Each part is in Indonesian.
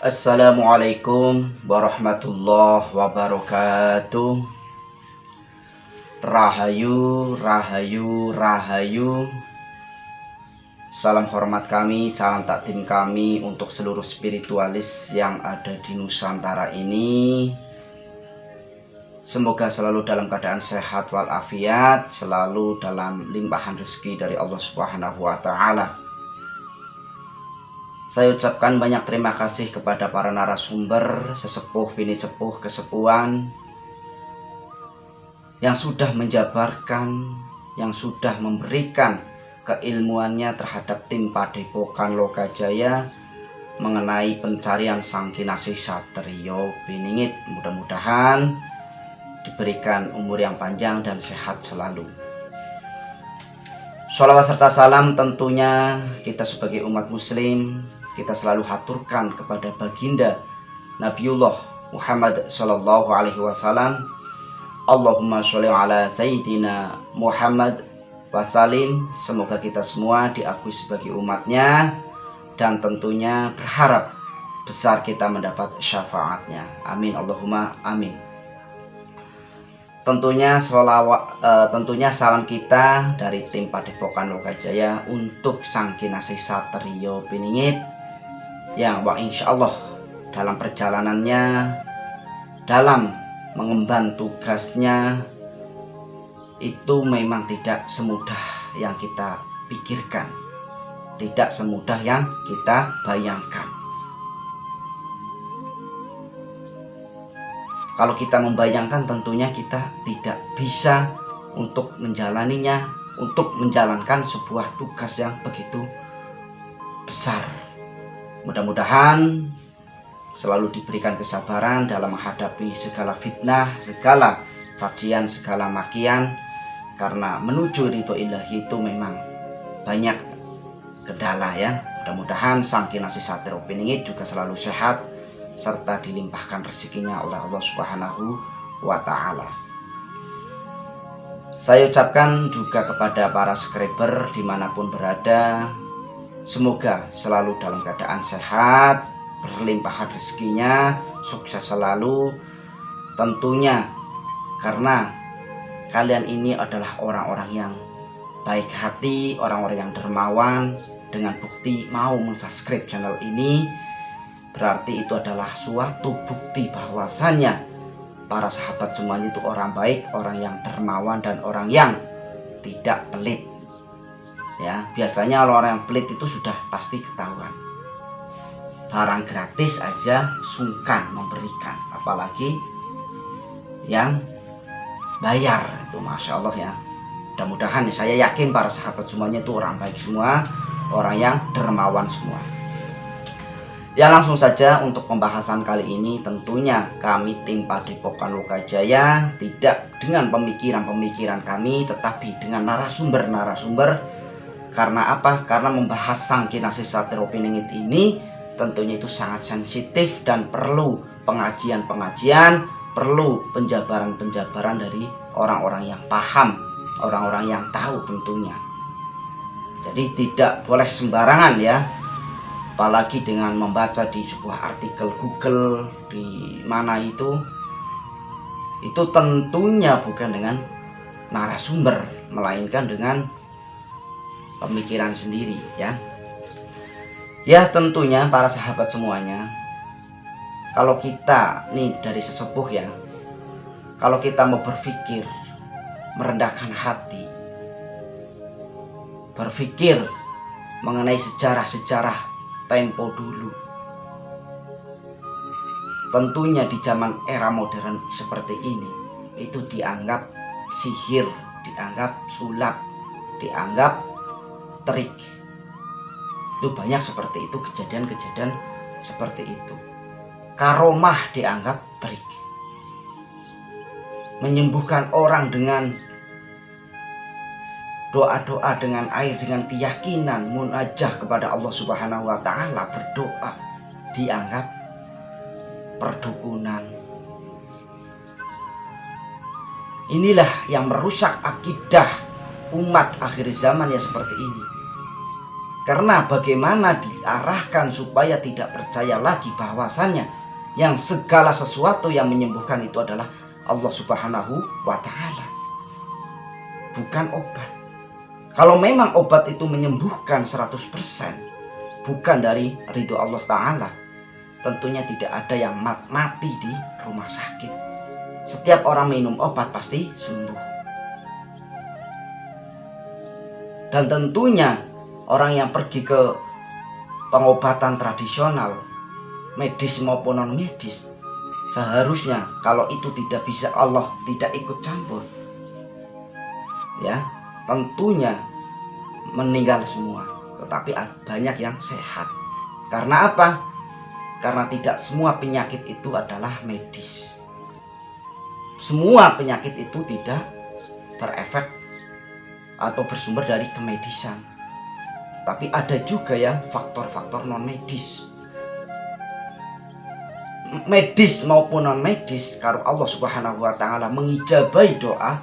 Assalamualaikum warahmatullahi wabarakatuh. Rahayu, rahayu, rahayu. Salam hormat kami, salam takdim kami untuk seluruh spiritualis yang ada di Nusantara ini. Semoga selalu dalam keadaan sehat walafiat, selalu dalam limpahan rezeki dari Allah Subhanahu wa Ta'ala. Saya ucapkan banyak terima kasih kepada para narasumber, sesepuh, bini sepuh, kesepuhan yang sudah menjabarkan, yang sudah memberikan keilmuannya terhadap tim Padepokan Lokajaya mengenai pencarian Sang Kinasih Satrio Piningit. Mudah-mudahan diberikan umur yang panjang dan sehat selalu. Sholawat serta salam tentunya kita sebagai umat muslim kita selalu haturkan kepada baginda Nabiullah Muhammad sallallahu alaihi wasallam. Allahumma sholli ala sayyidina Muhammad wasalim. Semoga kita semua diakui sebagai umatnya dan tentunya berharap besar kita mendapat syafaatnya. Amin Allahumma amin. Tentunya salam kita dari tim Padepokan Lokajaya untuk Sang Kinasih Satrio Piningit yang insya Allah dalam perjalanannya, dalam mengemban tugasnya itu memang tidak semudah yang kita pikirkan, tidak semudah yang kita bayangkan. Kalau kita membayangkan tentunya kita tidak bisa untuk menjalaninya, untuk menjalankan sebuah tugas yang begitu besar. Mudah-mudahan selalu diberikan kesabaran dalam menghadapi segala fitnah, segala cacian, segala makian. Karena menuju ridho ilahi itu memang banyak kendala ya. Mudah-mudahan Sang Kinasih Satrio Piningit juga selalu sehat serta dilimpahkan rezekinya oleh Allah Subhanahu wa Ta'ala. Saya ucapkan juga kepada para subscriber dimanapun berada, semoga selalu dalam keadaan sehat, berlimpahan rezekinya, sukses selalu. Tentunya karena kalian ini adalah orang-orang yang baik hati, orang-orang yang dermawan. Dengan bukti mau mensubscribe channel ini, berarti itu adalah suatu bukti bahwasannya para sahabat semuanya itu orang baik, orang yang dermawan dan orang yang tidak pelit. Ya, biasanya kalau orang yang pelit itu sudah pasti ketahuan. Barang gratis aja sungkan memberikan, apalagi yang bayar. Itu Masya Allah ya. Mudah-mudahan saya yakin para sahabat semuanya itu orang baik semua, orang yang dermawan semua. Ya, langsung saja untuk pembahasan kali ini tentunya kami tim Padepokan Lokajaya tidak dengan pemikiran-pemikiran kami, tetapi dengan narasumber-narasumber. Karena apa? Karena membahas Sang Kinasih Satrio Piningit ini tentunya itu sangat sensitif dan perlu pengajian-pengajian, perlu penjabaran-penjabaran dari orang-orang yang paham, orang-orang yang tahu tentunya. Jadi tidak boleh sembarangan ya. Apalagi dengan membaca di sebuah artikel Google di mana itu tentunya bukan dengan narasumber, melainkan dengan pemikiran sendiri ya. Ya, tentunya para sahabat semuanya, kalau kita nih dari sesepuh ya, kalau kita mau berpikir merendahkan hati, berpikir mengenai sejarah-sejarah tempo dulu, tentunya di zaman era modern seperti ini itu dianggap sihir, dianggap sulap, dianggap trik. Itu banyak seperti itu, kejadian-kejadian seperti itu. Karomah dianggap trik, menyembuhkan orang dengan doa-doa, dengan air, dengan keyakinan, munajah kepada Allah Subhanahu wa Ta'ala, berdoa, dianggap perdukunan. Inilah yang merusak akidah umat akhir zaman ya seperti ini. Karena bagaimana diarahkan supaya tidak percaya lagi bahwasannya yang segala sesuatu yang menyembuhkan itu adalah Allah Subhanahu wa Ta'ala, bukan obat. Kalau memang obat itu menyembuhkan 100%, bukan dari ridho Allah Ta'ala, tentunya tidak ada yang mati di rumah sakit. Setiap orang minum obat pasti sembuh. Dan tentunya orang yang pergi ke pengobatan tradisional, medis maupun non medis, seharusnya kalau itu tidak bisa, Allah tidak ikut campur, ya tentunya meninggal semua. Tetapi banyak yang sehat. Karena apa? Karena tidak semua penyakit itu adalah medis. Semua penyakit itu tidak berefek atau bersumber dari kemedisan. Tapi ada juga yang faktor-faktor non medis. Medis maupun non medis, kalau Allah Subhanahu wa Ta'ala mengijabahi doa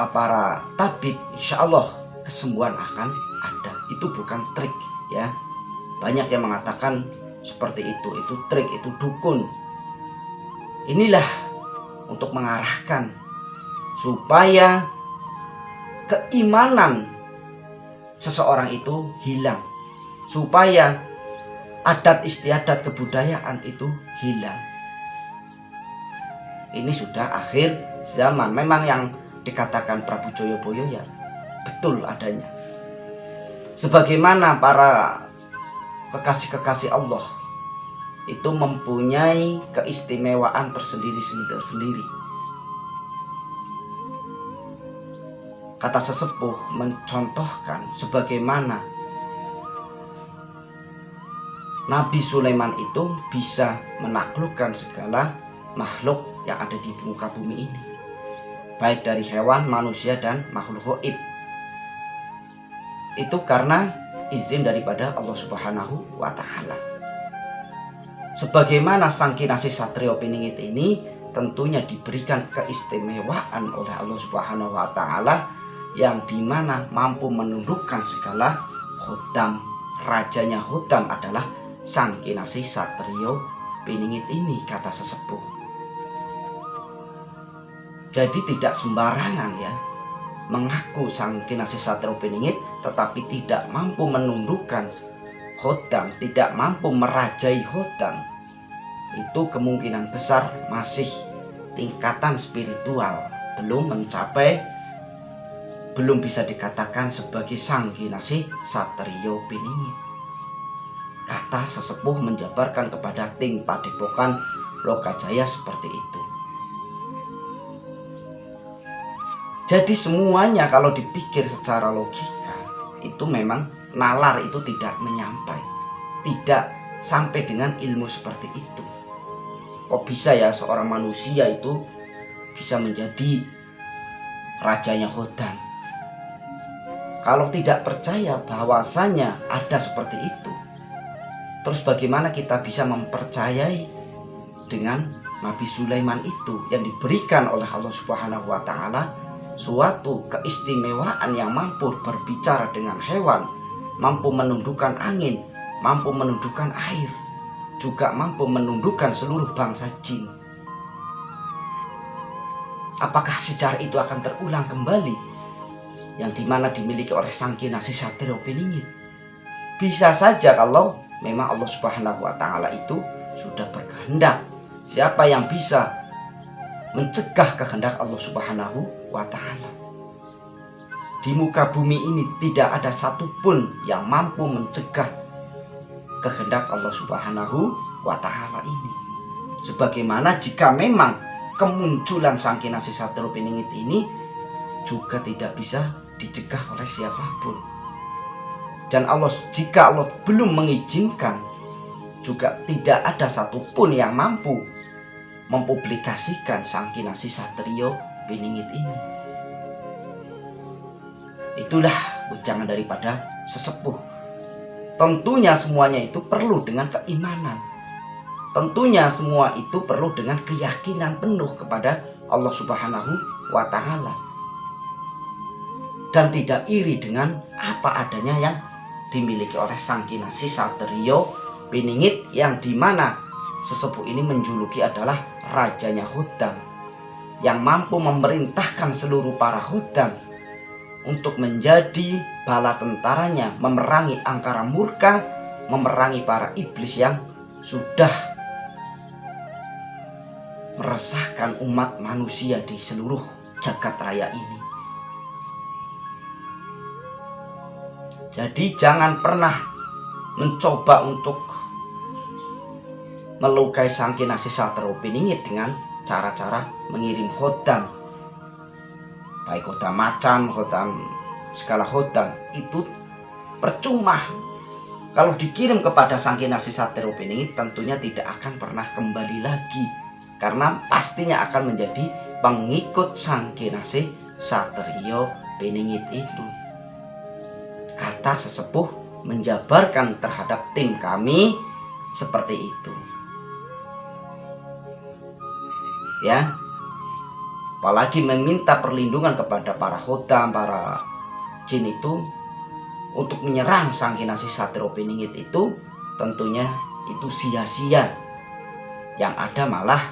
para tabib, insya Allah kesembuhan akan ada. Itu bukan trik, ya. Banyak yang mengatakan seperti itu trik, itu dukun. Inilah untuk mengarahkan supaya keimanan seseorang itu hilang, supaya adat istiadat kebudayaan itu hilang. Ini sudah akhir zaman. Memang yang dikatakan Prabu Joyoboyo ya betul adanya. Sebagaimana para kekasih-kekasih Allah itu mempunyai keistimewaan tersendiri. Kata sesepuh mencontohkan sebagaimana Nabi Sulaiman itu bisa menaklukkan segala makhluk yang ada di muka bumi ini, baik dari hewan, manusia, dan makhluk gaib. Itu karena izin daripada Allah Subhanahu wa Ta'ala. Sebagaimana Sang Kinasih Satrio Piningit ini tentunya diberikan keistimewaan oleh Allah Subhanahu wa Ta'ala, yang dimana mampu menundukkan segala khodam. Rajanya khodam adalah Sang Kinasih Satrio Piningit ini, kata sesepuh. Jadi tidak sembarangan ya mengaku Sang Kinasih Satrio Piningit tetapi tidak mampu menundukkan khodam, tidak mampu merajai khodam. Itu kemungkinan besar masih tingkatan spiritual, belum bisa dikatakan sebagai Sang Kinasih Satrio Piningit. Kata sesepuh menjabarkan kepada Ting Padepokan Lokajaya seperti itu. Jadi semuanya kalau dipikir secara logika, itu memang nalar itu tidak sampai dengan ilmu seperti itu. Kok bisa ya seorang manusia itu bisa menjadi rajanya khodam? Kalau tidak percaya bahwasanya ada seperti itu, terus bagaimana kita bisa mempercayai dengan Nabi Sulaiman itu yang diberikan oleh Allah Subhanahu wa Ta'ala suatu keistimewaan yang mampu berbicara dengan hewan, mampu menundukkan angin, mampu menundukkan air, juga mampu menundukkan seluruh bangsa jin. Apakah sejarah itu akan terulang kembali yang dimana dimiliki oleh Sang Kinasih Satrio Piningit? Bisa saja kalau memang Allah Subhanahu wa Ta'ala itu sudah berkehendak. Siapa yang bisa mencegah kehendak Allah Subhanahu wa Ta'ala? Di muka bumi ini tidak ada satupun yang mampu mencegah kehendak Allah Subhanahu wa Ta'ala ini. Sebagaimana jika memang kemunculan Sang Kinasih Satrio Piningit ini juga tidak bisa dicegah oleh siapapun. Dan jika Allah belum mengizinkan, juga tidak ada satupun yang mampu mempublikasikan Sang Kinasih Satrio Piningit ini. Itulah ujangan daripada sesepuh. Tentunya semuanya itu perlu dengan keimanan. Tentunya semua itu perlu dengan keyakinan penuh kepada Allah Subhanahu wa Ta'ala. Dan tidak iri dengan apa adanya yang dimiliki oleh Sang Kinasih Satrio Piningit, yang dimana sesepuh ini menjuluki adalah rajanya Khodam, yang mampu memerintahkan seluruh para Khodam untuk menjadi bala tentaranya, memerangi angkara murka, memerangi para iblis yang sudah meresahkan umat manusia di seluruh jagat raya ini. Jadi jangan pernah mencoba untuk melukai Sang Kinasih Satrio Piningit dengan cara-cara mengirim Khodam, baik Khodam macan, Khodam segala Khodam, itu percuma. Kalau dikirim kepada Sang Kinasih Satrio Piningit tentunya tidak akan pernah kembali lagi, karena pastinya akan menjadi pengikut Sang Kinasih Satrio Piningit itu. Kata sesepuh menjabarkan terhadap tim kami seperti itu. Ya, apalagi meminta perlindungan kepada para Khodam, para jin itu untuk menyerang Sang Kinasih Satrio Piningit itu tentunya itu sia-sia. Yang ada malah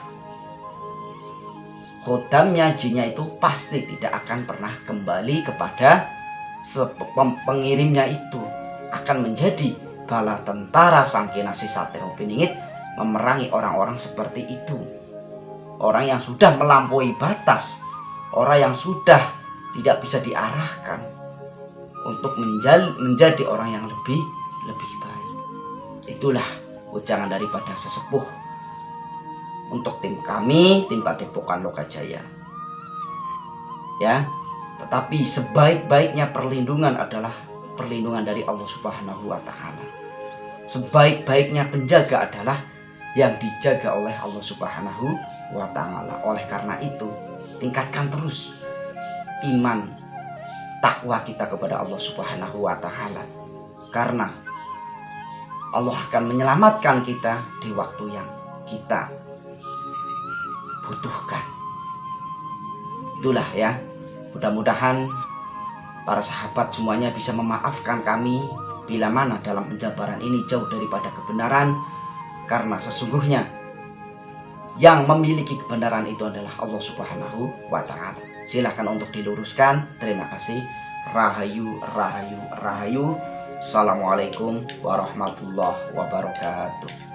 Khodamnya, jinnya itu pasti tidak akan pernah kembali kepada pengirimnya itu, akan menjadi bala tentara Sang Kinasih Satrio Piningit memerangi orang-orang seperti itu. Orang yang sudah melampaui batas, orang yang sudah tidak bisa diarahkan untuk menjadi orang yang lebih baik. Itulah ujangan daripada sesepuh untuk tim kami, tim Padepokan Lokajaya. Ya, tetapi sebaik-baiknya perlindungan adalah perlindungan dari Allah Subhanahu wa Ta'ala. Sebaik-baiknya penjaga adalah yang dijaga oleh Allah Subhanahu wa Ta'ala. Oleh karena itu, tingkatkan terus iman, takwa kita kepada Allah Subhanahu wa Ta'ala, karena Allah akan menyelamatkan kita di waktu yang kita butuhkan. Itulah ya, mudah-mudahan para sahabat semuanya bisa memaafkan kami bila mana dalam penjabaran ini jauh daripada kebenaran, karena sesungguhnya yang memiliki kebenaran itu adalah Allah Subhanahu wa Ta'ala. Silahkan untuk diluruskan. Terima kasih. Rahayu, rahayu, rahayu. Assalamualaikum warahmatullahi wabarakatuh.